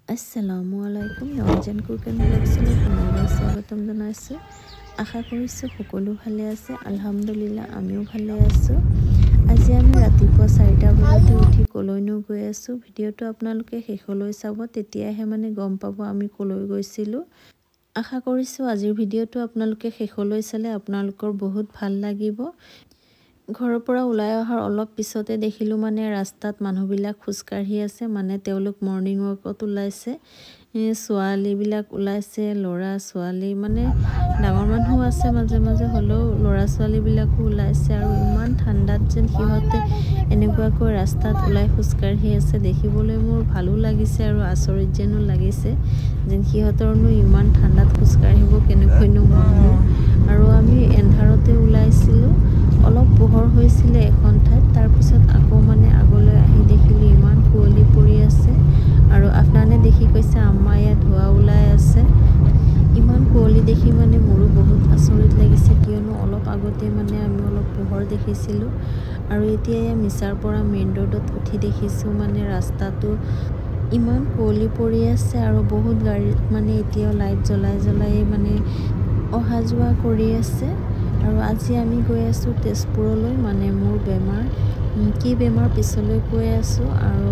Assalamualaikum Norwegian Cook and Vlogsলৈ পুনৰবাৰ স্বাগতম জনাইছোঁ। আশা কৰিছোঁ সকলো ভালে আছে। আলহামদুলিল্লাহ আমিও ভালে আছোঁ। আজি আমি ৰাতিপুৱা 4টা বজাতে উঠি কলৈনো গৈ আছোঁ। ভিডিঅ'টো আপোনালোকে শেষলৈ চাব, তেতিয়াহে গম পাব আমি কলৈ গৈছিলোঁ। আশা কৰিছোঁ আজিৰ ভিডিঅ'টো আপোনালোকে শেষলৈ চালে আপোনালোকৰ বহুত ভাল লাগিব। ঘৰৰ পৰা ওলাই অহাৰ অলপ পিছতে দেখিলোঁ ৰাস্তাত মানুহবিলাক খোজকাঢ়ি আছে, তেওঁলোক মৰ্ণিং ৱাকত ওলাইছে। ছোৱালীবিলাক ওলাইছে, ল'ৰা ছোৱালী ডাঙৰ মানুহ আছে মাজে মাজে, হ'লেও ল'ৰা ছোৱালীবিলাকো ওলাইছে। আৰু ইমান ঠাণ্ডাত যেন সিহঁতে এনেকুৱাকৈ ৰাস্তাত ওলাই খোজকাঢ়ি আছে দেখিবলৈ মোৰ ভালো লাগিছে আৰু আচৰিত যেনো লাগিছে, যেন সিহঁতৰনো ইমান ঠাণ্ডাত খোজকাঢ়িব কেনেকৈনো মন। আৰু আমি এন্ধাৰতে ওলাইছিলোঁ, অলপ পোহৰ হৈছিলে এখন ঠাইত, তাৰপিছত আকৌ আগলৈ আহি দেখিলোঁ ইমান কুঁৱলী পৰি আছে। আৰু আফনানে দেখি কৈছে আম্মা ইয়াত ধোঁৱা ওলাই আছে। ইমান কুঁৱলী দেখি মোৰো বহুত আচৰিত লাগিছে, কিয়নো অলপ আগতে আমি অলপ পোহৰ দেখিছিলোঁ। আৰু এতিয়া মিছাৰ পৰা মেইন ৰোডত উঠি দেখিছোঁ ৰাস্তাটো ইমান কুঁৱলী পৰি আছে আৰু বহুত গাড়ীত এতিয়াও লাইট জ্বলাই অহা যোৱা কৰি আছে। আৰু আজি আমি গৈ আছোঁ তেজপুৰলৈ, মোৰ বেমাৰ। কি বেমাৰ পিছলৈ কৈ আছোঁ। আৰু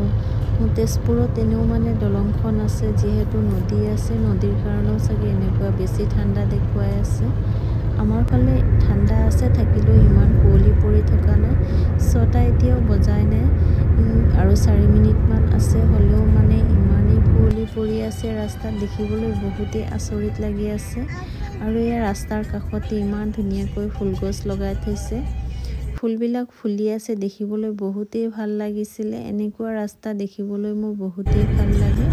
তেজপুৰত এনেও দলংখন আছে, যিহেতু নদী আছে, নদীৰ কাৰণেও চাগে এনেকুৱা বেছি ঠাণ্ডা দেখুৱাই আছে। আমাৰ ফালে ঠাণ্ডা আছে, থাকিলেও ইমান কুঁৱলী পৰি থকা নাই। 6টা এতিয়াও বজাই নাই আৰু 4 মিনিটমান আছে, হ'লেও ইমানেই কুঁৱলী পৰি আছে ৰাস্তাত, দেখিবলৈ বহুতেই আচৰিত লাগি আছে। আৰু এয়া ৰাস্তাৰ কাষতে ইমান ধুনীয়াকৈ ফুলগছ লগাই থৈছে, ফুলবিলাক ফুলি আছে, দেখিবলৈ বহুতেই ভাল লাগিছিলে। এনেকুৱা ৰাস্তা দেখিবলৈ মোৰ বহুতেই ভাল লাগে।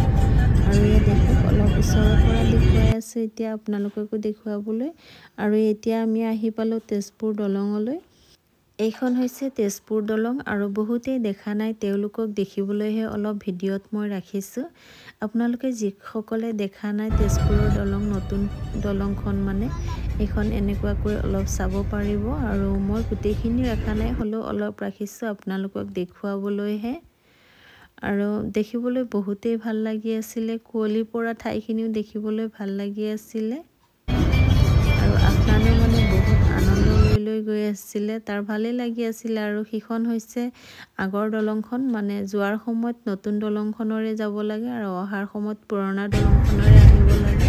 আৰু এয়া দেখক অলপ ওচৰৰ পৰা দেখুৱাই আছে এতিয়া আপোনালোককো দেখুৱাবলৈ। আৰু এতিয়া আমি আহি পালোঁ তেজপুৰ দলঙলৈ। এইখন হৈছে তেজপুৰ দলং, আৰু বহুতেই দেখা নাই, তেওঁলোকক দেখিবলৈহে অলপ ভিডিঅ'ত মই ৰাখিছোঁ। আপোনালোকে যিসকলে দেখা নাই তেজপুৰৰ দলং, নতুন দলংখন এইখন এনেকুৱাকৈ অলপ চাব পাৰিব। আৰু মই গোটেইখিনি ৰখা নাই, হ'লেও অলপ ৰাখিছোঁ আপোনালোকক দেখুৱাবলৈহে। আৰু দেখিবলৈ বহুতেই ভাল লাগি আছিলে, কুঁৱলী পৰা ঠাইখিনিও দেখিবলৈ ভাল লাগি আছিলে। আৰু আফনানে বহুত আনন্দ লৈ গৈ আছিলে, তাৰ ভালেই লাগি আছিলে। আৰু সিখন হৈছে আগৰ দলংখন, যোৱাৰ সময়ত নতুন দলংখনৰে যাব লাগে আৰু অহাৰ সময়ত পুৰণা দলংখনৰে আহিব লাগে।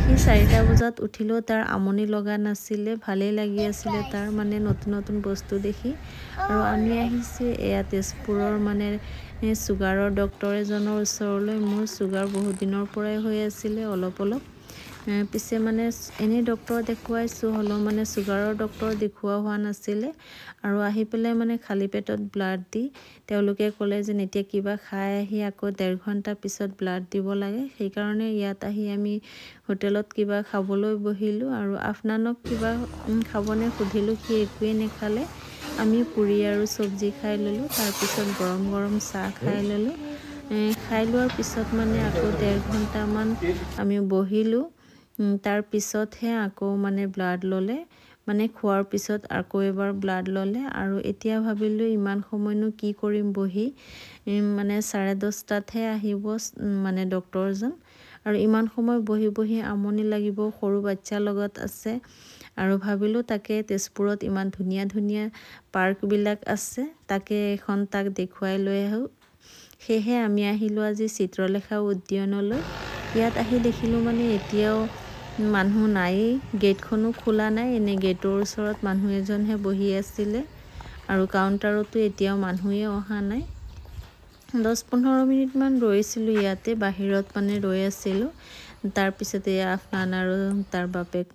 সি 4টা বজাত উঠিলেও তাৰ আমনি লগা নাছিলে, ভালেই লাগি আছিলে তাৰ নতুন নতুন বস্তু দেখি। আৰু আমি আহিছোঁ এয়া তেজপুৰৰ চুগাৰৰ ডক্তৰ এজনৰ ওচৰলৈ। মোৰ চুগাৰ বহুত দিনৰ পৰাই হৈ আছিলে অলপ পিছে এনেই ডক্তৰ দেখুৱাইছোঁ, হ'লেও চুগাৰৰ ডক্তৰ দেখুওৱা হোৱা নাছিলে। আৰু আহি পেলাই খালী পেটত ব্লাড দি তেওঁলোকে ক'লে যে এতিয়া কিবা খাই আহি আকৌ 1.5 ঘণ্টা পিছত ব্লাড দিব লাগে। সেইকাৰণে ইয়াত আহি আমি হোটেলত কিবা খাবলৈ বহিলোঁ। আৰু আফনানক কিবা খাবনে সুধিলোঁ, সি একোৱেই নেখালে। আমি পুৰি আৰু চব্জি খাই ল'লোঁ, তাৰপিছত গৰম গৰম চাহ খাই ল'লোঁ। খাই লোৱাৰ পিছত আকৌ 1.5 ঘণ্টামান আমি বহিলোঁ। তাৰ পিছতহে আকৌ ব্লাড ল'লে, খোৱাৰ পিছত আকৌ এবাৰ ব্লাড ল'লে। আৰু এতিয়া ভাবিলোঁ ইমান সময়নো কি কৰিম বহি, 10:30টাতহে আহিব ডক্তৰজন। আৰু ইমান সময় বহি বহি আমনি লাগিব, সৰু বাচ্ছাৰ লগত আছে। আৰু ভাবিলোঁ তাকে তেজপুৰত ইমান ধুনীয়া ধুনীয়া পাৰ্কবিলাক আছে, তাকে তাক দেখুৱাই লৈ আহোঁ। সেয়েহে আমি আহিলোঁ আজি চিত্ৰলেখা উদ্যানলৈ। ইয়াত আহি দেখিলোঁ এতিয়াও মানুহ নায়েই, গেটখনো খোলা নাই। এনে গেটৰ ওচৰত মানুহ এজনহে বহি আছিলে, আৰু কাউণ্টাৰতো এতিয়াও মানুহেই অহা নাই। 10-15 মিনিটমান ৰৈছিলোঁ ইয়াতে, বাহিৰত ৰৈ আছিলোঁ। তাৰপিছতে আফনান আৰু তাৰ বাপেক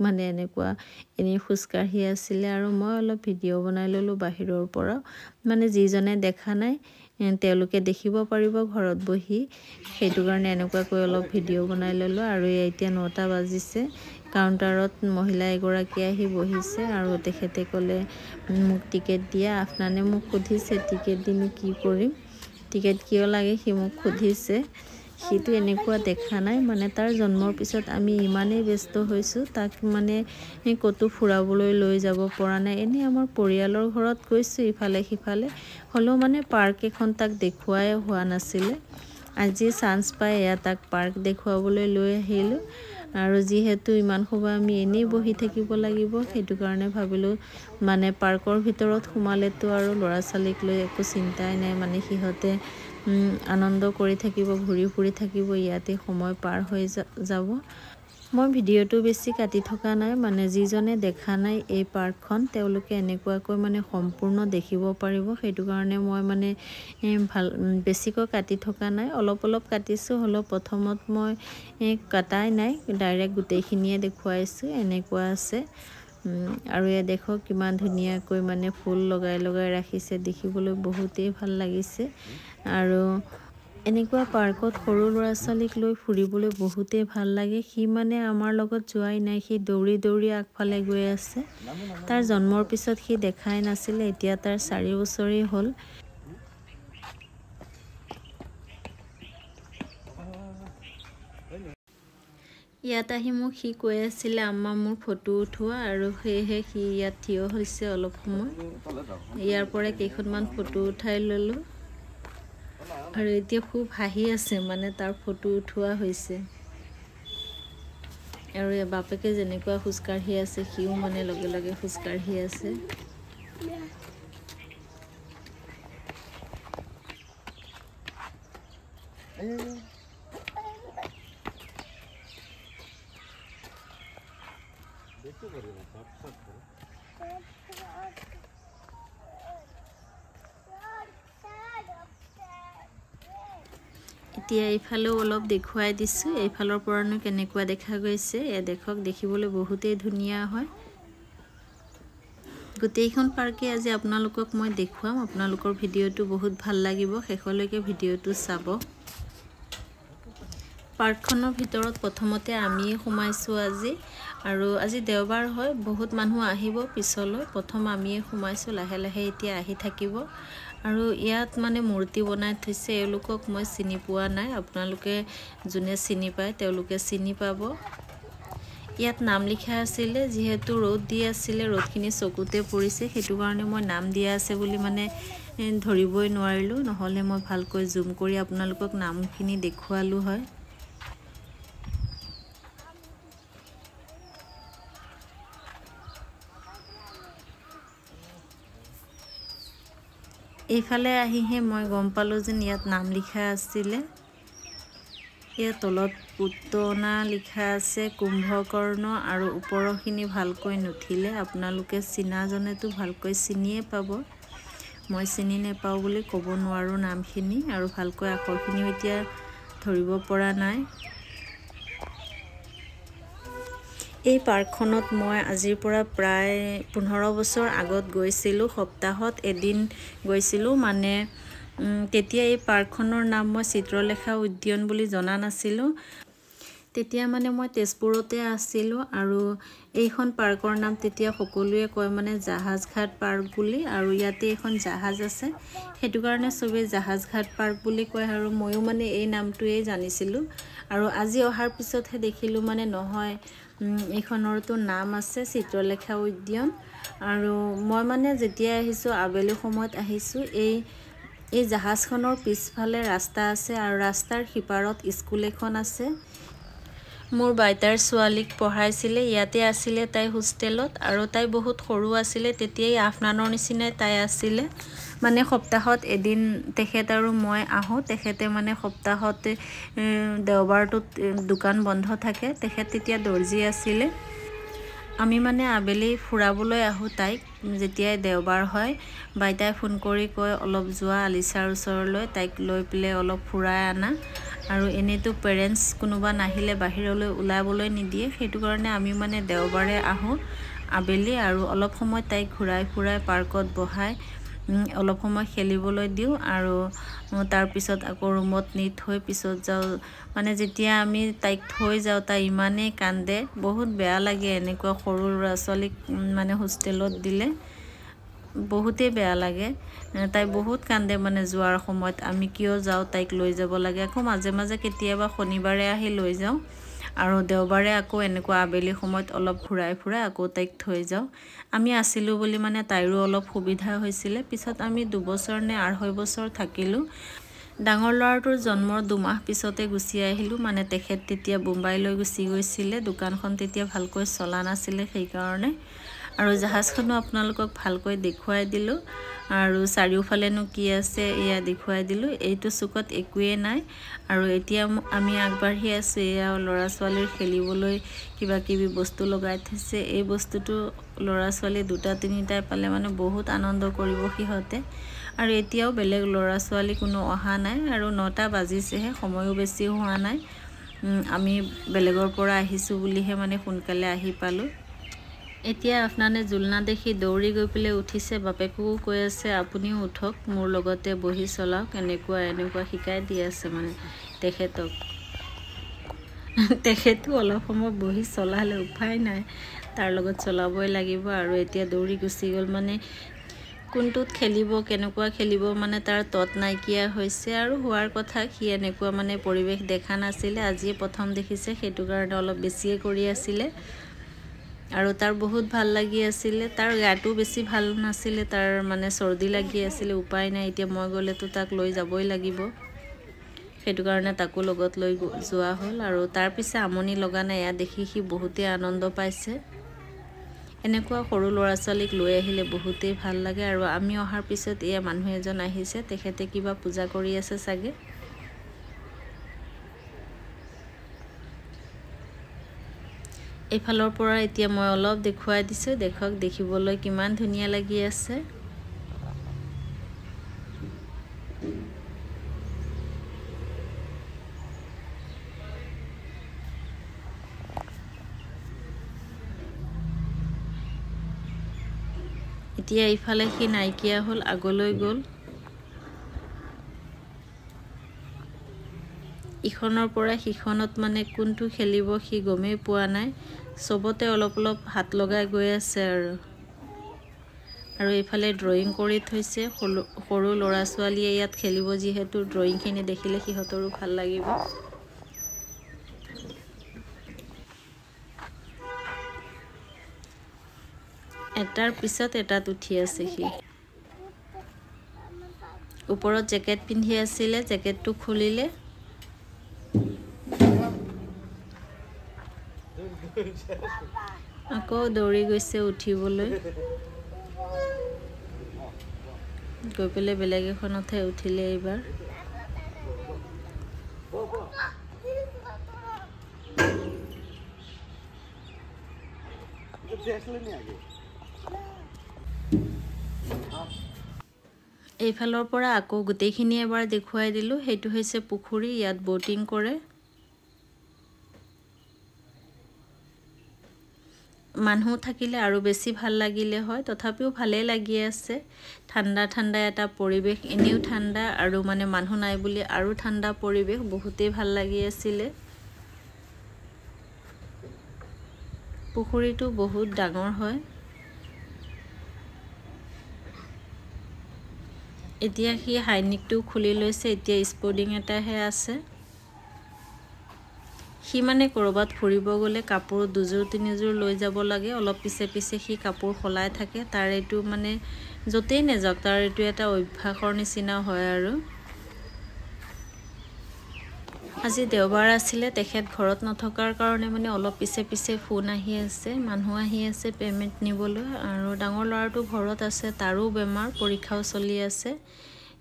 এনেই খোজকাঢ়ি আছিলে। আৰু মই অলপ ভিডিঅ' বনাই ল'লোঁ বাহিৰৰ পৰা, যিজনে দেখা নাই তেওঁলোকে দেখিব পাৰিব ঘৰত বহি। সেইটো কাৰণে এনেকুৱাকৈ অলপ ভিডিঅ' বনাই ল'লোঁ। আৰু এতিয়া 9টা বাজিছে, কাউণ্টাৰত মহিলা এগৰাকী আহি বহিছে। আৰু তেখেতে ক'লে মোক টিকেট দিয়া। আফনানে মোক সুধিছে টিকেট দিনো কি কৰিম, টিকেট কিয় লাগে সি মোক সুধিছে। সিটো এনেকুৱা দেখা নাই, তাৰ জন্মৰ পিছত আমি ইমানেই ব্যস্ত হৈছোঁ, তাক ক'তো ফুৰাবলৈ লৈ যাব পৰা নাই। এনেই আমাৰ পৰিয়ালৰ ঘৰত গৈছোঁ ইফালে সিফালে, হ'লেও পাৰ্ক এখন তাক দেখুৱাই হোৱা নাছিলে। আজি চান্স পাই এয়া তাক পাৰ্ক দেখুৱাবলৈ লৈ আহিলোঁ আৰু যিহেতু ইমান সময় আমি এনেই বহি থাকিব লাগিব সেইটো কাৰণে ভাবিলোঁ মানে পাৰ্কৰ ভিতৰত সোমালেতো আৰু ল'ৰা ছোৱালীক লৈ একো চিন্তাই নাই মানে সিহঁতে আনন্দ কৰি থাকিব ঘূৰি ফুৰি থাকিব ইয়াতে সময় পাৰ হৈ যাব মই ভিডিঅ'টো বেছি কাটি থকা নাই মানে যিজনে দেখা নাই এই পাৰ্কখন তেওঁলোকে এনেকুৱাকৈ মানে সম্পূৰ্ণ দেখিব পাৰিব সেইটো কাৰণে মই মানে ভাল বেছিকৈ কাটি থকা নাই অলপ অলপ কাটিছোঁ হ'লেও প্ৰথমত মই কাটাই নাই ডাইৰেক্ট গোটেইখিনিয়ে দেখুৱাইছোঁ এনেকুৱা আছে আৰু এয়া দেখক কিমান ধুনীয়াকৈ মানে ফুল লগাই লগাই ৰাখিছে দেখিবলৈ বহুতেই ভাল লাগিছে আৰু এনেকুৱা পাৰ্কত সৰু ল'ৰা ছোৱালীক লৈ ফুৰিবলৈ বহুতেই ভাল লাগে সি মানে আমাৰ লগত যোৱাই নাই সি দৌৰি দৌৰি আগফালে গৈ আছে তাৰ জন্মৰ পিছত সি দেখাই নাছিলে এতিয়া তাৰ 4 বছৰেই হ'ল ইয়াত আহি মোক সি কৈ আছিলে আম্মা মোৰ ফটো উঠোৱা আৰু সেয়েহে সি ইয়াত থিয় হৈছে অলপ সময় ইয়াৰ পৰা কেইখনমান ফটো উঠাই ল'লোঁ আৰু এতিয়া খুব হাঁহি আছে মানে তাৰ ফটো উঠোৱা হৈছে আৰু বাপেকে যেনেকুৱা খোজকাঢ়ি আছে সিও মানে লগে লগে খোজকাঢ়ি আছে এতিয়া এইফালেও অলপ দেখুৱাই দিছোঁ এইফালৰ পৰানো কেনেকুৱা দেখা গৈছে এ দেখক দেখিবলৈ বহুতেই ধুনীয়া হয় গোটেইখন পাৰ্কে আজি আপোনালোকক মই দেখুৱাম আপোনালোকৰ ভিডিঅ'টো বহুত ভাল লাগিব শেষলৈকে ভিডিঅ'টো চাব পাৰ্কখনৰ ভিতৰত প্ৰথমতে আমি সোমাইছোঁ আজি আৰু আজি দেওবাৰ হয় বহুত মানুহ আহিব পিছলৈ প্ৰথম আমি সোমাইছোঁ লাহে লাহে এতিয়া আহি থাকিব আৰু ইয়াত মানে মূৰ্তি বনাই থৈছে এওঁলোকক মই চিনি পোৱা নাই আপোনালোকে যোনে চিনি পায় তেওঁলোকে চিনি পাব ইয়াত নাম লিখা আছিলে যেহেতু ৰ'দ দি আছিলে ৰ'দখিনি চকুতে পৰিছে সেইটো কাৰণে মই নাম দিয়া আছে বুলি মানে ধৰিবই নোৱাৰিলোঁ নহ'লে মই ভালকৈ জুম কৰি আপোনালোকক নামখিনি দেখুৱালোঁ হয় এইফালে আহিহে মই গম পালোঁ যে ইয়াত নাম লিখা আছিলে ইয়াত তলত পুতনা লিখা আছে কুম্ভকৰ্ণ আৰু ওপৰখিনি ভালকৈ নুঠিলে আপোনালোকে চিনাজনেতো ভালকৈ চিনিয়ে পাব মই চিনি নেপাওঁ বুলি ক'ব নোৱাৰোঁ নামখিনি আৰু ভালকৈ আখৰখিনিও এতিয়া ধৰিব পৰা নাই এই পাৰ্কখনত মই আজিৰ পৰা প্ৰায় 15 বছৰ আগত গৈছিলোঁ সপ্তাহত এদিন গৈছিলোঁ মানে তেতিয়া এই পাৰ্কখনৰ নাম মই চিত্ৰলেখা উদ্যান বুলি জনা নাছিলোঁ তেতিয়া মানে মই তেজপুৰতে আছিলোঁ আৰু এইখন পাৰ্কৰ নাম তেতিয়া সকলোৱে কয় মানে জাহাজঘাট পাৰ্ক বুলি আৰু ইয়াতে এখন জাহাজ আছে সেইটো কাৰণে সবে জাহাজঘাট পাৰ্ক বুলি কয় আৰু ময়ো মানে এই নামটোৱেই জানিছিলোঁ আৰু আজি অহাৰ পিছতহে দেখিলোঁ মানে নহয় এইখনৰতো নাম আছে চিত্ৰলেখা উদ্যান আৰু মই মানে যেতিয়া আহিছোঁ আবেলি সময়ত আহিছোঁ এই জাহাজখনৰ পিছফালে ৰাস্তা আছে আৰু ৰাস্তাৰ সিপাৰত স্কুল এখন আছে মোৰ বাইতাৰ ছোৱালীক পঢ়াইছিলে ইয়াতে আছিলে তাই হোষ্টেলত আৰু তাই বহুত সৰু আছিলে তেতিয়াই আফনানৰ নিচিনাই তাই আছিলে মানে সপ্তাহত এদিন তেখেত আৰু মই আহোঁ তেখেতে মানে সপ্তাহত দেওবাৰটোত দোকান বন্ধ থাকে তেখেত তেতিয়া দৰ্জি আছিলে আমি মানে আবেলি ফুৰাবলৈ আহোঁ তাইক যেতিয়াই দেওবাৰ হয় বাইতাই ফোন কৰি কয় অলপ যোৱা আলিচাৰ ওচৰলৈ তাইক লৈ পেলাই অলপ ফুৰাই আনা আৰু এনেতো পেৰেণ্টছ কোনোবা নাহিলে বাহিৰলৈ ওলাবলৈ নিদিয়ে সেইটো কাৰণে আমি মানে দেওবাৰে আহোঁ আবেলি আৰু অলপ সময় তাইক ঘূৰাই ফুৰাই পাৰ্কত বহাই অলপ সময় খেলিবলৈ দিওঁ আৰু তাৰ পিছত আকৌ ৰুমত নি থৈ পিছত যাওঁ মানে যেতিয়া আমি তাইক থৈ যাওঁ তাই ইমানেই কান্দে বহুত বেয়া লাগে এনেকুৱা সৰু ল'ৰা ছোৱালীক মানে হোষ্টেলত দিলে বহুতেই বেয়া লাগে তাই বহুত কান্দে মানে যোৱাৰ সময়ত আমি কিয় যাওঁ তাইক লৈ যাব লাগে আকৌ মাজে মাজে কেতিয়াবা শনিবাৰে আহি লৈ যাওঁ আৰু দেওবাৰে আকৌ এনেকুৱা আবেলি সময়ত অলপ ঘূৰাই ফুৰাই আকৌ তাইক থৈ যাওঁ আমি আছিলোঁ বুলি মানে তাইৰো অলপ সুবিধা হৈছিলে পিছত আমি 2 বছৰ নে 2.5 বছৰ থাকিলোঁ ডাঙৰ ল'ৰাটোৰ জন্মৰ 2 মাহ পিছতে গুচি আহিলোঁ মানে তেখেত তেতিয়া মুম্বাইলৈ গুচি গৈছিলে দোকানখন তেতিয়া ভালকৈ চলা নাছিলে সেইকাৰণে আৰু জাহাজখনো আপোনালোকক ভালকৈ দেখুৱাই দিলোঁ আৰু চাৰিওফালেনো কি আছে এয়া দেখুৱাই দিলোঁ এইটো চুকত একোৱে নাই আৰু এতিয়া আমি আগবাঢ়ি আছোঁ এয়া ল'ৰা ছোৱালীৰ খেলিবলৈ কিবা কিবি বস্তু লগাই থৈছে এই বস্তুটো ল'ৰা ছোৱালী 2-3টাই পালে মানে বহুত আনন্দ কৰিব সিহঁতে আৰু এতিয়াও বেলেগ ল'ৰা ছোৱালী কোনো অহা নাই আৰু 9টা বাজিছেহে সময়ও বেছি হোৱা নাই আমি বেলেগৰ পৰা আহিছোঁ বুলিহে মানে সোনকালে আহি পালোঁ এতিয়া আপনানে জুলনা দেখি দৌৰি গৈ পেলাই উঠিছে বাপেকো কৈ আছে আপুনিও উঠক মোৰ লগতে বহি চলাওক এনেকুৱা শিকাই দি আছে মানে তেখেতো অলপ সময় বহি চলালে উপায় নাই তাৰ লগত চলাবই লাগিব আৰু এতিয়া দৌৰি গুচি গ'ল মানে কোনটোত খেলিব কেনেকুৱা খেলিব মানে তাৰ তত নাইকিয়া হৈছে আৰু হোৱাৰ কথা কি এনেকুৱা মানে পৰিৱেশ দেখা নাছিলে আজি প্ৰথম দেখিছে সেইটো কাৰণে অলপ বেছিয়ে কৰি আছিলে আৰু তাৰ বহুত ভাল লাগি আছিলে তাৰ গাটো বেছি ভাল নাছিলে তাৰ মানে চৰ্দি লাগি আছিলে উপায় নাই এতিয়া মই গ'লেতো তাক লৈ যাবই লাগিব সেইটো কাৰণে তাকো লগত লৈ যোৱা হ'ল আৰু তাৰ পিছে আমনি লগা নাই এয়া দেখি সি বহুতে আনন্দ পাইছে এনেকুৱা সৰু ল'ৰা ছোৱালীক লৈ আহিলে বহুতেই ভাল লাগে আৰু আমি অহাৰ পিছত এয়া মানুহ এজন আহিছে তেখেতে কিবা পূজা কৰি আছে চাগে এইফালৰ পৰা এতিয়া মই অলপ দেখুৱাই দিছোঁ দেখক দেখিবলৈ কিমান ধুনীয়া লাগি আছে এতিয়া ইফালে সি নাইকিয়া হ'ল আগলৈ গ'ল ইখনৰ পৰা সিখনত মানে কোনটো খেলিব সি গমেই পোৱা নাই সবতে অলপ হাত লগাই গৈ আছে আৰু ইফালে ড্ৰয়িং কৰি থৈছে সৰু ল'ৰা ছোৱালীয়ে ইয়াত খেলিব যিহেতু ড্ৰয়িংখিনি দেখিলে সিহঁতৰো ভাল লাগিব এটাৰ পিছত এটাত উঠি আছে সি ওপৰত জেকেট পিন্ধি আছিলে জেকেটটো খুলিলে আকৌ দৌৰি গৈছে উঠিবলৈ গৈ পেলাই বেলেগ এখনতহে উঠিলে এইবাৰ এইফালৰ পৰা আকৌ গোটেইখিনি এবাৰ দেখুৱাই দিলোঁ সেইটো হৈছে পুখুৰী ইয়াত বোটিং কৰে মানুহ থাকিলে আৰু বেছি ভাল লাগিলে হয় তথাপিও ভালে লাগি আছে ঠাণ্ডা এটা পৰিৱেশ এনেও ঠাণ্ডা আৰু মানে মানুহ নাই বুলি আৰু ঠাণ্ডা পৰিৱেশ বহুতেই ভাল লাগি আছিল পুখুৰীটো বহুত ডাঙৰ হয় এতিয়া সি হাইনিকটো খুলি লৈছে এতিয়া স্পৰ্টিং এটাহে আছে সি মানে কৰবাত ফুৰিব গ'লে কাপোৰ 2-3 লৈ যাব লাগে অলপ পিছে সি কাপোৰ খলাই থাকে তাৰ এইটো মানে যতেই নেযাওক তাৰ এইটো এটা অভ্যাসৰ নিচিনা হয় আৰু আজি দেওবাৰ আছিলে তেখেত ঘৰত নথকাৰ কাৰণে মানে অলপ পিছে ফোন আহি আছে মানুহ আহি আছে পেমেন্ট নিবলৈ আৰু ডাঙৰ ল'ৰাটো ঘৰত আছে তাৰো বেমাৰ পৰীক্ষাও চলি আছে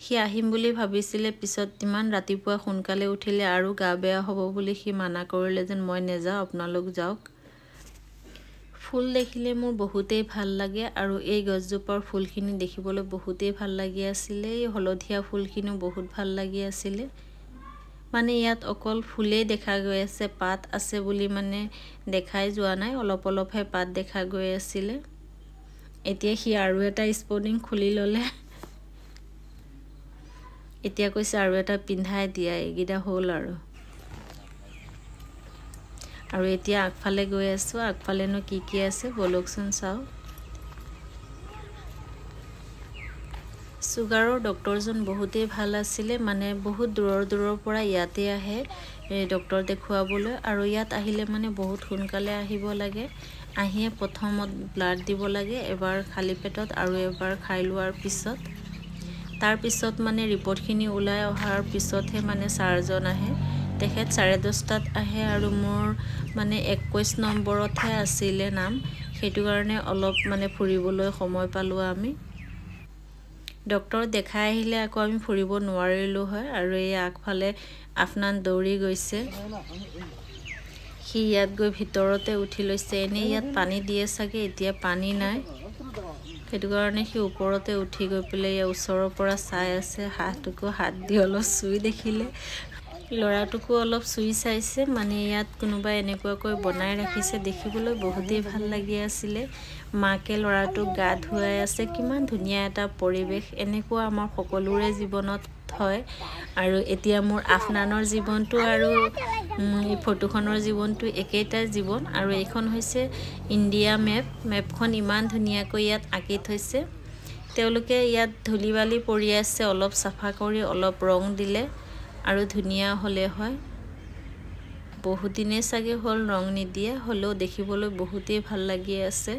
সি আহিম বুলি ভাবিছিলে পিছত ইমান ৰাতিপুৱা সোনকালে উঠিলে আৰু গা বেয়া হ'ব বুলি সি মানা কৰিলে যেন মই নেযাওঁ আপোনালোক যাওক ফুল দেখিলে মোৰ বহুতেই ভাল লাগে আৰু এই গছজোপাৰ ফুলখিনি দেখিবলৈ বহুতেই ভাল লাগি আছিলে এই হলদিয়া ফুলখিনিও বহুত ভাল লাগি আছিলে মানে ইয়াত অকল ফুলে দেখা গৈ আছে পাত আছে বুলি মানে দেখাই যোৱা নাই অলপহে পাত দেখা গৈ আছিল এতিয়া সি আৰু এটা স্পৰ্টিং খুলি ললে এতিয়া কৈছে আৰু এটা পিন্ধাই দিয়া এইগিটা হ'ল আৰু এতিয়া আগফালে গৈ আছো আগফালেনো কি আছে বলকচোন চাও সুগাৰৰ ডক্টৰজন বহুতেই ভাল আছিল মানে বহুত দূৰৰ পৰা ইয়াতে আহে ডক্টৰ দেখুৱাবলৈ আৰু ইয়াত আহিলে মানে বহুত সোনকালে আহিব লাগে আহিয়ে প্ৰথমত ব্লাড দিব লাগে এবাৰ খালি পেটত আৰু এবাৰ খাই লোৱাৰ পিছত তাৰ পিছত মানে ৰিপৰ্টখিনি ওলাই অহাৰ পিছতহে মানে ছাৰজন আহে তেখেত 10:30টাত আহে আৰু মোৰ মানে 21 নম্বৰতহে আছিলে নাম সেইটো কাৰণে অলপ মানে ফুৰিবলৈ সময় পালোঁ আমি ডক্টৰ দেখাই আহিলে আকৌ আমি ফুৰিব নোৱাৰিলোঁ হয় আৰু এই আগফালে আফনান দৌৰি গৈছে সি ইয়াত গৈ ভিতৰতে উঠি লৈছে এনে ইয়াত পানী দিয়ে চাগে এতিয়া পানী নাই সেইটো কাৰণে সি ওপৰতে উঠি গৈ পেলাই ইয়াৰ ওচৰৰ পৰা চাই আছে হাতটোকো হাত দি অলপ চুই দেখিলে লৰাটোকো অলপ চুই চাইছে মানে ইয়াত কোনোবা এনেকুৱাকৈ বনাই ৰাখিছে দেখিবলৈ বহুতেই ভাল লাগি আছিলে মাকে লৰাটোক গা ধুৱাই আছে কিমান ধুনীয়া এটা পৰিৱেশ এনেকুৱা আমাৰ সকলোৰে জীৱনত হয় আৰু এতিয়া মোৰ আফনানৰ জীৱনটো আৰু এই ফটোখনৰ জীৱনটো একেটা জীৱন আৰু এইখন হৈছে ইণ্ডিয়া মেপখন ইমান ধুনীয়াকৈ ইয়াত আঁকি থৈছে তেওঁলোকে ইয়াত ধুলিবালি পৰি আছে অলপ চাফা কৰি অলপ ৰং দিলে আৰু ধুনীয়া হলে হয় বহুত দিনে চাগে হল ৰং নিদিয়ে হলেও দেখিবলৈ বহুতেই ভাল লাগি আছে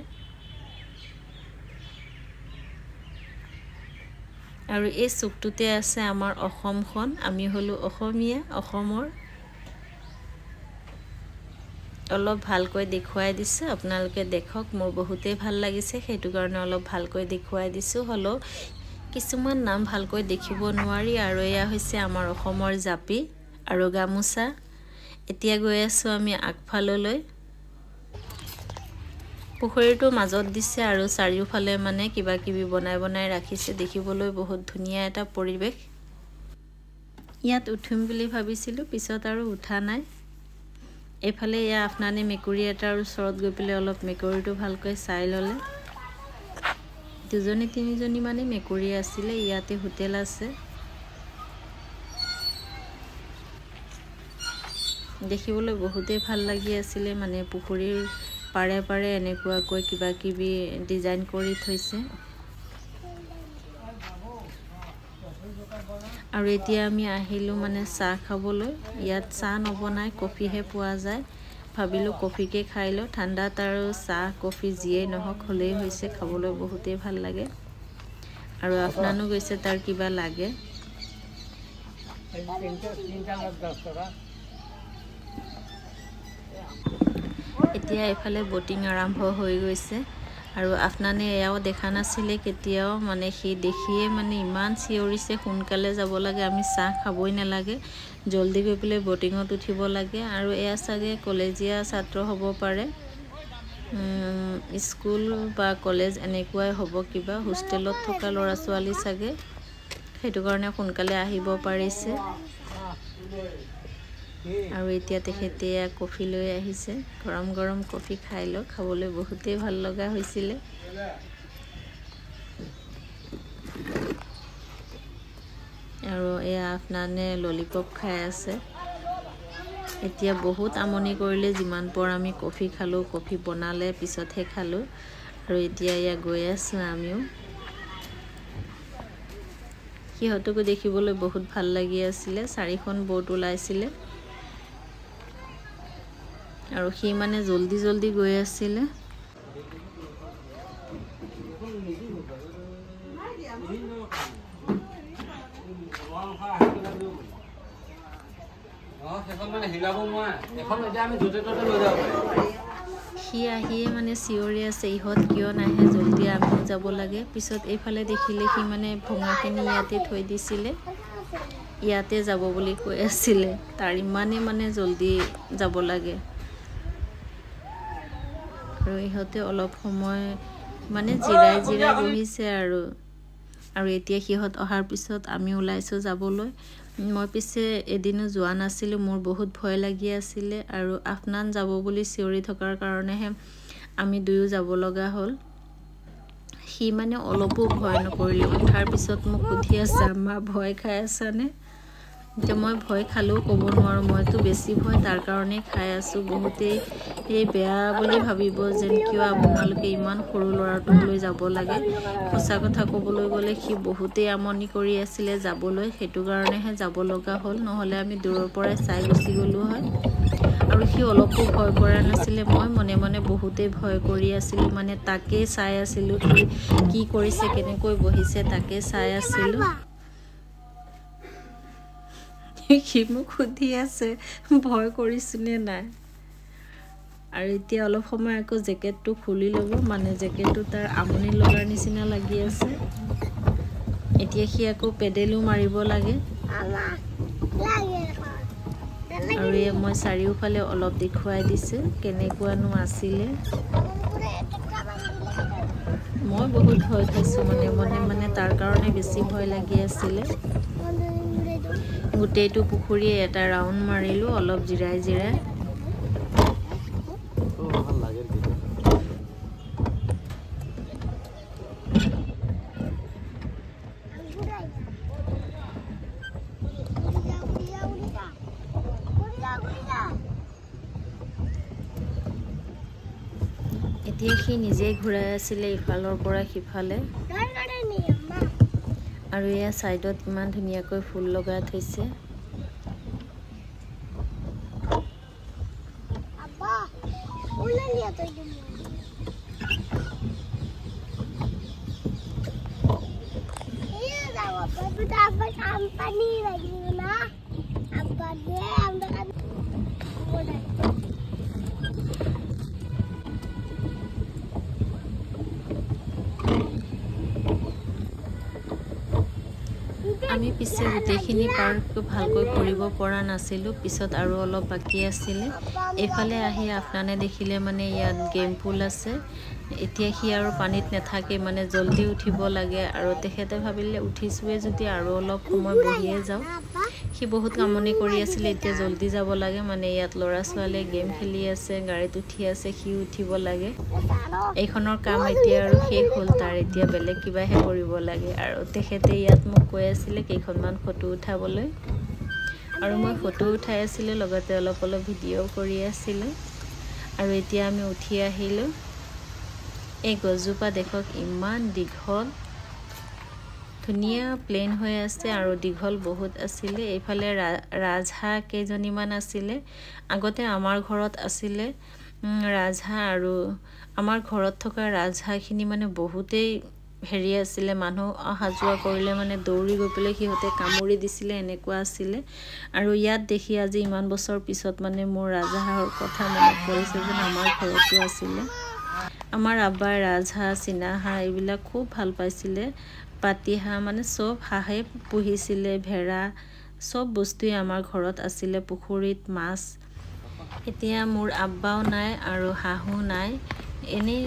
আৰু এই চুকটোতে আছে আমাৰ অসমখন আমি হলো অসমীয়া অসমৰ অলপ ভালকৈ দেখুৱাই দিছে আপোনালোকে দেখক মোৰ বহুতেই ভাল লাগিছে সেইটো কাৰণে অলপ ভালকৈ দেখুৱাই দিছো হলো কিছুমান নাম ভালকৈ দেখিব নোৱাৰি আৰু এয়া হৈছে আমাৰ অসমৰ জাপি আৰু গামুছা এতিয়া গৈ আছো আমি আগফাললৈ পুখুৰীটো মাজত দিছে আৰু চাৰিওফালে মানে কিবা কিবি বনাই ৰাখিছে দেখিবলৈ বহুত ধুনীয়া এটা পৰিৱেশ ইয়াত উঠিম বুলি ভাবিছিলো পিছত আৰু উঠা নাই এফালে ইয়া আফনানে মেকুৰী এটাৰ ওচৰত গৈ পেলাই অলপ মেকুৰীটো ভালকৈ চাই ললে দুজনী তিনিজনী মানে মেকুৰী আছিলে ইয়াতে হোটেল আছে দেখিবলৈ বহুতেই ভাল লাগি আছিলে মানে পুখুৰীৰ পাৰে পাৰে এনেকুৱাকৈ কিবা কিবি ডিজাইন কৰি থৈছে আৰু এতিয়া আমি আহিলো মানে চাহ খাবলৈ ইয়াত চাহ নবনাই কফিহে পোৱা যায় ভাবিলো কফিকে খাই লো ঠাণ্ডাত আৰু চাহ কফি যিয়ে নহওক হলেই হৈছে খাবলৈ বহুতেই ভাল লাগে আৰু আফনানো গৈছে তাৰ কিবা লাগে এতিয়া এফালে বোটিং আৰম্ভ হৈ গৈছে আৰু আফনানে এয়াও দেখা নাছিলে কেতিয়াও মানে সি দেখিয়ে মানে ইমান চিঞৰিছে সোনকালে যাব লাগে আমি চাহ খাবই নালাগে জলদি গৈ পেলাই বোটিঙত উঠিব লাগে আৰু এয়া চাগে কলেজীয়া ছাত্ৰ হ'ব পাৰে স্কুল বা কলেজ এনেকুৱাই হ'ব কিবা হোষ্টেলত থকা ল'ৰা ছোৱালী চাগে সেইটো কাৰণে সোনকালে আহিব পাৰিছে আৰু এতিয়া তেখেতে কফি লৈ আহিছে গৰম গৰম কফি খাই লো খাবলৈ বহুতেই ভাল লগা হৈছিল আৰু এয়া আফনানে ললিপপ খাই আছে এতিয়া বহুত আমনি কৰিলে যিমান পৰ আমি কফি খালো কফি বনালে পিছতহে খালো আৰু এতিয়া ইয়া গৈ আছো আমিও সিহঁতকো দেখিবলৈ বহুত ভাল লাগি আছিল চাৰিখন বোট ওলাইছিলে আৰু সি মানে জলদি গৈ আছিল সি আহিয়ে মানে চিঞৰি আছে ইহঁত কিয় নাহে জলদি আমিও যাব লাগে পিছত এইফালে দেখিলে সি মানে ভঙাখিনি ইয়াতে থৈ দিছিলে ইয়াতে যাব বুলি কৈ আছিলে তাৰ ইমানে মানে জলদি যাব লাগে আৰু ইহঁতে অলপ সময় মানে জিৰাই বহিছে আৰু এতিয়া সিহঁত অহাৰ পিছত আমি ওলাইছো যাবলৈ মই পিছে এদিনো যোৱা নাছিলো মোৰ বহুত ভয় লাগি আছিল আৰু আফনান যাব বুলি চিঞৰি থকাৰ কাৰণেহে আমি দুয়ো যাব লগা হ'ল সি মানে অলপো ভয় নকৰিলে উঠাৰ পিছত মোক সুধি আছে আম্মা ভয় খাই আছানে যে মই ভয় খালেও ক'ব নোৱাৰো মইতো বেছি ভয় তাৰ কাৰণে খাই আছো বহুতেই এই বেয়া বুলি ভাবিব যেন কিয় আপোনালোকে ইমান সৰু ল'ৰাটোক লৈ যাব লাগে সঁচা কথা ক'বলৈ গ'লে সি বহুতেই আমনি কৰি আছিল যাবলৈ সেইটো কাৰণেহে যাব লগা হ'ল নহলে আমি দূৰৰ পৰাই চাই গুচি গলো হয় আৰু সি অলপো ভয় কৰা নাছিল মই মনে মনে বহুতেই ভয় কৰি আছিল মানে তাকে চাই আছিলো কি কৰিছে কেনেকৈ বহিছে তাকে চাই আছিলো সি মোক সুধি আছে ভয় কৰিছোনে নাই আৰু এতিয়া অলপ সময় আকৌ জেকেটটো খুলি ল'ব মানে জেকেটটো তাৰ আমনি লগাৰ নিচিনা লাগি আছে এতিয়া সি আকৌ পেডেলো মাৰিব লাগে আৰু মই চাৰিওফালে অলপ দেখুৱাই দিছে কেনেকুৱানো আছিলে মই বহুত ভয় খাইছোঁ মানে তাৰ কাৰণে বেছি ভয় লাগি আছিলে গোটেইটো পুখুৰী এটা ৰাউণ্ড মাৰিলোঁ অলপ জিৰাই জিৰাই এতিয়া সি নিজে ঘূৰাই আছিলে ইফালৰ পৰা সিফালে আৰু এয়া সাইডত ইমান ধুনীয়াকৈ ফুল লগাই থৈছে আমি পিছে গোটেইখিনি পাৰ্ক ভালকৈ কৰিব পৰা নাছিলোঁ পিছত আৰু অলপ বাকি আছিলে এইফালে আহি আপোনানে দেখিলে মানে ইয়াত গেম পুল আছে এতিয়া সি আৰু পানীত নাথাকে মানে জলদি উঠিব লাগে আৰু তেখেতে ভাবিলে উঠিছোৱে যদি আৰু অলপ সময় বহিয়ে যাও সি বহুত কামনি কৰি আছিল এতিয়া জলদি যাব লাগে মানে ইয়াত লৰা ছোৱালীয়ে গেম খেলি আছে গাড়ীত উঠি আছে সি উঠিব লাগে এইখনৰ কাম এতিয়া আৰু শেষ হ'ল তাৰ এতিয়া বেলেগ কিবাহে কৰিব লাগে আৰু তেখেতে ইয়াত মোক কৈ আছিল কেইখনমান ফটো উঠাবলৈ আৰু মই ফটো উঠাই আছিল লগতে অলপ ভিডিও কৰি আছিল আৰু এতিয়া আমি উঠি আহিলো এই গজুপা দেখক ইমান দীঘল ধুনিয়া প্লেন হৈ আছে আৰু দীঘল বহুত আছিল এইফালে ৰাজহাঁহ কেইজনীমান আছিল আগতে আমাৰ ঘৰত আছিল ৰাজহাঁহ আৰু আমাৰ ঘৰত থকা ৰাজহাঁহখিনি মানে বহুতেই হেৰি আছিল মানুহ অহা যোৱা কৰিলে মানে দৌৰি গৈ পেলে সিহঁতে কামুৰি দিছিলে এনেকুৱা আছিল আৰু ইয়াত দেখি আজি ইমান বছৰ পিছত মানে মোৰ ৰাজহাঁহৰ কথা মনত পৰিছে যে আমাৰ ঘৰতো আছিল আমাৰ আব্বাই ৰাজহাঁহ চিনাহাঁহ এইবিলাক খুব ভাল পাইছিলে পাতিহাঁহ মানে সব হাঁহে পুহিছিলে ভেড়া সব বস্তুই আমাৰ ঘৰত আছিল পুখুৰীত মাছ এতিয়া মোৰ আব্বাও নাই আৰু হাঁহো নাই এনে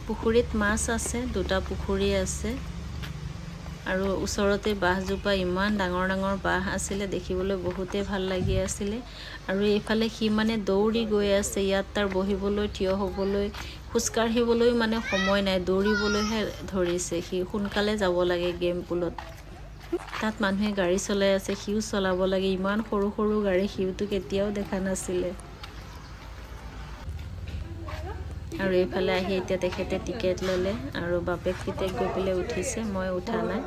পুখুৰীত মাছ আছে দুটা পুখুৰী আছে আৰু ওচৰতে বাঁহজোপা ইমান ডাঙৰ ডাঙৰ বাঁহ আছিল দেখিবলৈ বহুতে ভাল লাগি আছিল আৰু এইফালে সি মানে দৌৰি গৈ আছে ইয়াত তাৰ বহিবলৈ থিয় হ'বলৈ খুস্কাঢ়িবলৈ মানে সময় নাই দৌৰিবলৈহে ধৰিছে সি সোনকালে যাব লাগে গেম পুলত তাত মানুহে গাড়ী চলাই আছে সিও চলাব লাগে ইমান সৰু সৰু গাড়ী সিওটো কেতিয়াও দেখা নাছিল আৰু এইফালে আহি এতিয়া তেখেতে টিকেট ললে আৰু বাপেক পিতেক গৈ পেলে উঠিছে মই উঠা নাই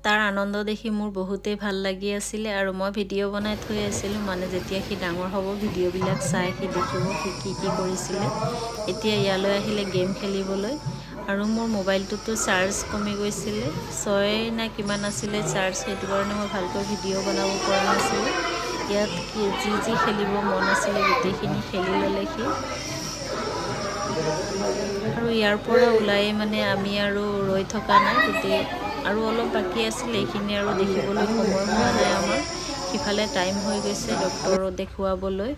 তাৰ আনন্দ দেখি মোৰ বহুতেই ভাল লাগি আছিল আৰু মই ভিডিও বনাই থৈ আছিল মানে যেতিয়া সি ডাঙৰ হ'ব ভিডিও বিলাক চাই সি দেখিব কি কৰিছিল এতিয়া ইয়ালৈ আহিলে গেম খেলিবলৈ আৰু মোৰ মোবাইলটোতো চাৰ্জ কমি গৈছিল 6 না কিমান আছিল চাৰ্জ সেইটো কাৰণে মই ভালকৈ ভিডিও বনাব পৰা নাছিল ইয়াত যি খেলিব মন আছিল গোটেইখিনি খেলি ললে সি আৰু ইয়াৰ পৰা ওলাই মানে আমি আৰু ৰৈ থকা নাই গোটেই আৰু অলপ বাকি আছিল এইখিনি আৰু দেখিবলৈ সময় হোৱা নাই আমাৰ কিফালে টাইম হৈ গৈছে ডক্টৰ দেখুৱাবলৈ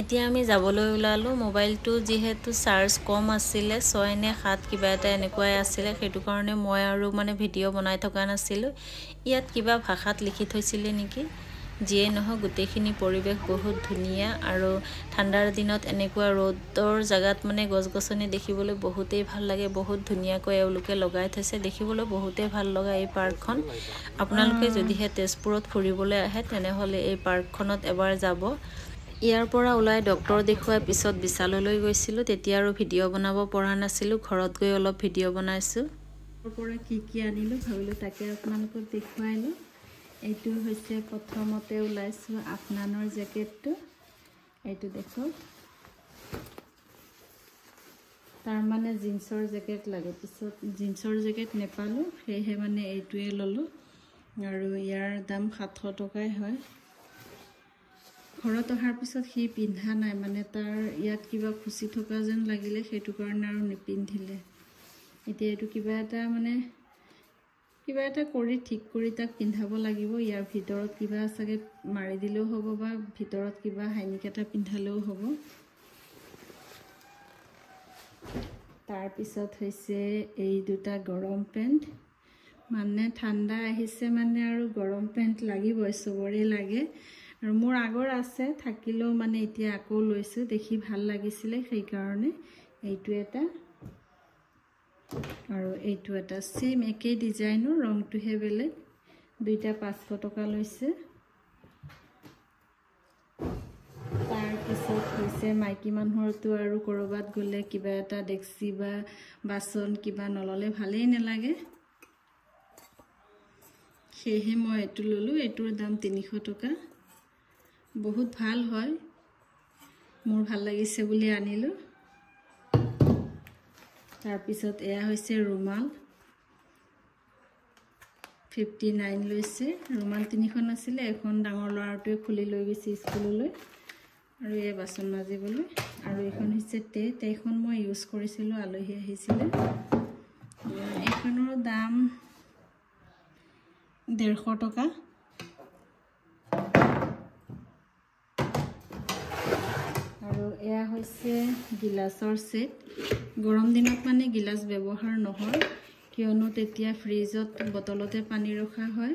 এতিয়া আমি যাবলৈ ওলালো মোবাইলটো যেহেতু চাৰ্জ কম আছিল 6 নে 7 কিবা এটা এনেকুৱাই আছিল সেইটো কাৰণে মই আৰু মানে ভিডিও বনাই থকা নাছিল ইয়াত কিবা ভাষাত লিখি থৈছিল নেকি যিয়ে নহয় গোটেইখিনি পৰিবেশ বহুত ধুনিয়া আৰু ঠাণ্ডাৰ দিনত এনেকুৱা ৰ'দৰ জাগাত মানে গছগছনি দেখিবলৈ বহুতেই ভাল লাগে বহুত ধুনিয়াকৈ এওঁলোকে লগাই থৈছে দেখিবলৈ বহুতেই ভাল লগা এই পাৰ্কখন আপোনালোকে যদিহে তেজপুৰত ফুৰিবলৈ আহে তেনেহলে এই পাৰ্কখনত এবাৰ যাব ইয়াৰ পৰা ওলাই ডক্টৰ দেখুৱাৰ পিছত বিশাললৈ গৈছিলোঁ। তেতিয়া আৰু ভিডিঅ' বনাব পৰা নাছিলোঁ। ঘৰত গৈ অলপ ভিডিঅ' বনাইছোঁ। তাৰ পৰা কি আনিলোঁ ভাবিলোঁ তাকে আপোনালোকক দেখুৱাইলোঁ। এইটো হৈছে প্ৰথমতে ওলাইছোঁ আফনানৰ জেকেটটো। এইটো দেখক, তাৰ মানে জিন্সৰ জেকেট লাগে, পিছত জিন্সৰ জেকেট নেপালোঁ, সেয়েহে মানে এইটোৱে ল'লোঁ আৰু ইয়াৰ দাম 700 টকাই হয়। ঘৰত অহাৰ পিছত সি পিন্ধা নাই, মানে তাৰ ইয়াত কিবা খুচি থকা যেন লাগিলে, সেইটো কাৰণে আৰু নিপিন্ধিলে। এতিয়া এইটো কিবা এটা কৰি ঠিক কৰি তাক পিন্ধাব লাগিব। ইয়াৰ ভিতৰত কিবা চাগে মাৰি দিলেও হ'ব বা ভিতৰত কিবা হাইনিক এটা পিন্ধালেও হ'ব। তাৰপিছত হৈছে এই দুটা গৰম পেণ্ট, মানে ঠাণ্ডা আহিছে মানে আৰু গৰম পেণ্ট লাগিবই, চবৰে লাগে। আৰু মোৰ আগৰ আছে, থাকিলেও মানে এতিয়া আকৌ লৈছোঁ, দেখি ভাল লাগিছিলে সেইকাৰণে। এইটো এটা আৰু এইটো এটা সেম একেই ডিজাইনৰ, ৰংটোহে বেলেগ। দুইটা 500 টকা লৈছে। তাৰপিছত হৈছে মাইকী মানুহৰতো আৰু ক'ৰবাত গ'লে কিবা এটা ডেক্সি বা বাচন কিবা নল'লে ভালেই নালাগে, সেয়েহে মই এইটো ল'লোঁ। এইটোৰ দাম 300 টকা। বহুত ভাল হয়, মোৰ ভাল লাগিছে বুলি আনিলোঁ। তাৰপিছত এয়া হৈছে ৰুমাল, 59 লৈছে। ৰুমাল 3খন আছিলে, এখন ডাঙৰ ল'ৰাটোৱে খুলি লৈ গৈছে স্কুললৈ আৰু এই বাচন মাজিবলৈ। আৰু এইখন হৈছে টেখন মই ইউজ কৰিছিলোঁ, আলহী আহিছিলে। এইখনৰ দাম 150 টকা। আৰু এয়া হৈছে গিলাচৰ ছেট। গৰম দিনত মানে গিলাচ ব্যৱহাৰ নহয়, কিয়নো তেতিয়া ফ্ৰিজত বটলতে পানী ৰখা হয়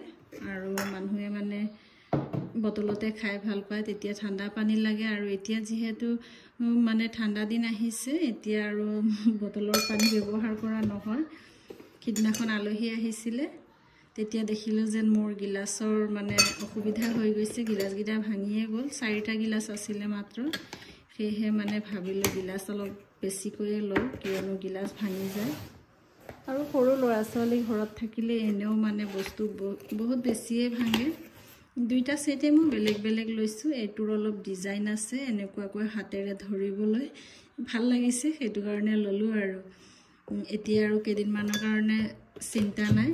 আৰু মানুহে মানে বটলতে খাই ভাল পায়, তেতিয়া ঠাণ্ডা পানী লাগে। আৰু এতিয়া যিহেতু মানে ঠাণ্ডা দিন আহিছে, এতিয়া আৰু বটলৰ পানী ব্যৱহাৰ কৰা নহয়। সিদিনাখন আলহী আহিছিলে, তেতিয়া দেখিলোঁ যেন মোৰ গিলাচৰ মানে অসুবিধা হৈ গৈছে, গিলাচকেইটা ভাঙিয়ে গ'ল। 4টা গিলাচ আছিলে মাত্ৰ, সেয়েহে মানে ভাবিলোঁ গিলাচ অলপ বেছিকৈয়ে লওঁ, কিয়নো গিলাচ ভাঙি যায়। আৰু সৰু ল'ৰা ছোৱালী ঘৰত থাকিলে এনেও মানে বস্তু বহুত বেছিয়ে ভাঙে। দুইটা ছেটে মই বেলেগ বেলেগ লৈছোঁ। এইটোৰ অলপ ডিজাইন আছে, এনেকুৱাকৈ হাতেৰে ধৰিবলৈ ভাল লাগিছে, সেইটো কাৰণে ল'লোঁ। আৰু এতিয়া আৰু কেইদিনমানৰ কাৰণে চিন্তা নাই।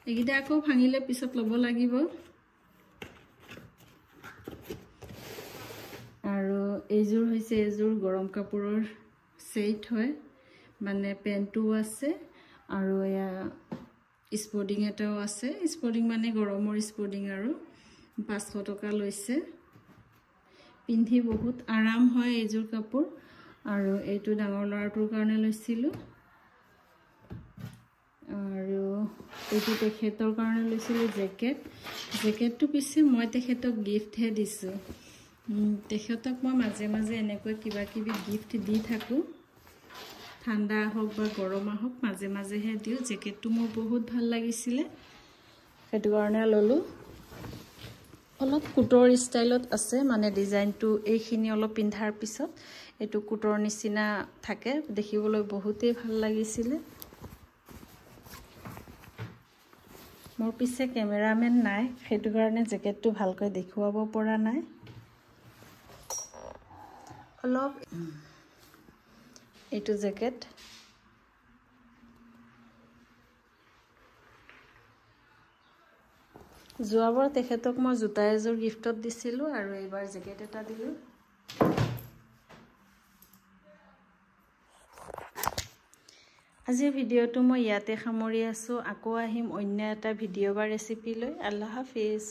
এইকেইটা আকৌ ভাঙিলে পিছত ল'ব লাগিব। আৰু এইযোৰ হৈছে এযোৰ গৰম কাপোৰৰ ছেট হয়, মানে পেণ্টটোও আছে আৰু এয়া স্পৰ্টিং এটাও আছে। স্পৰ্টিং মানে গৰমৰ স্পৰ্টিং আৰু 500 টকা লৈছে। পিন্ধি বহুত আৰাম হয় এইযোৰ কাপোৰ। আৰু এইটো ডাঙৰ ল'ৰাটোৰ কাৰণে লৈছিলোঁ আৰু এইটো তেখেতৰ কাৰণে লৈছিলোঁ জেকেটটো পিছে মই তেখেতক গিফ্টহে দিছোঁ। তেখেতক মই মাজে মাজে এনেকৈ কিবা কিবি গিফ্ট দি থাকোঁ, ঠাণ্ডা হওক বা গৰম হওক, মাজে মাজেহে দিওঁ। জেকেটটো মোৰ বহুত ভাল লাগিছিলে, সেইটো কাৰণে ল'লোঁ। অলপ কোটৰ ষ্টাইলত আছে, মানে ডিজাইনটো এইখিনি অলপ পিন্ধাৰ পিছত এইটো কোটৰ নিচিনা থাকে, দেখিবলৈ বহুতেই ভাল লাগিছিলে। মোৰ পিছে কেমেৰামেন নাই, সেইটো কাৰণে জেকেটটো ভালকৈ দেখুৱাব পৰা নাই। অলপ এইটো জেকেট যোৱাবাৰ তেখেতক মই জোতা এযোৰ গিফ্টত দিছিলোঁ আৰু এইবাৰ জেকেট এটা দিলোঁ। আজিৰ ভিডিঅ'টো মই ইয়াতে সামৰি আছোঁ। আকৌ আহিম অন্য এটা ভিডিঅ' বা ৰেচিপি লৈ। আল্লাহ হাফিজ।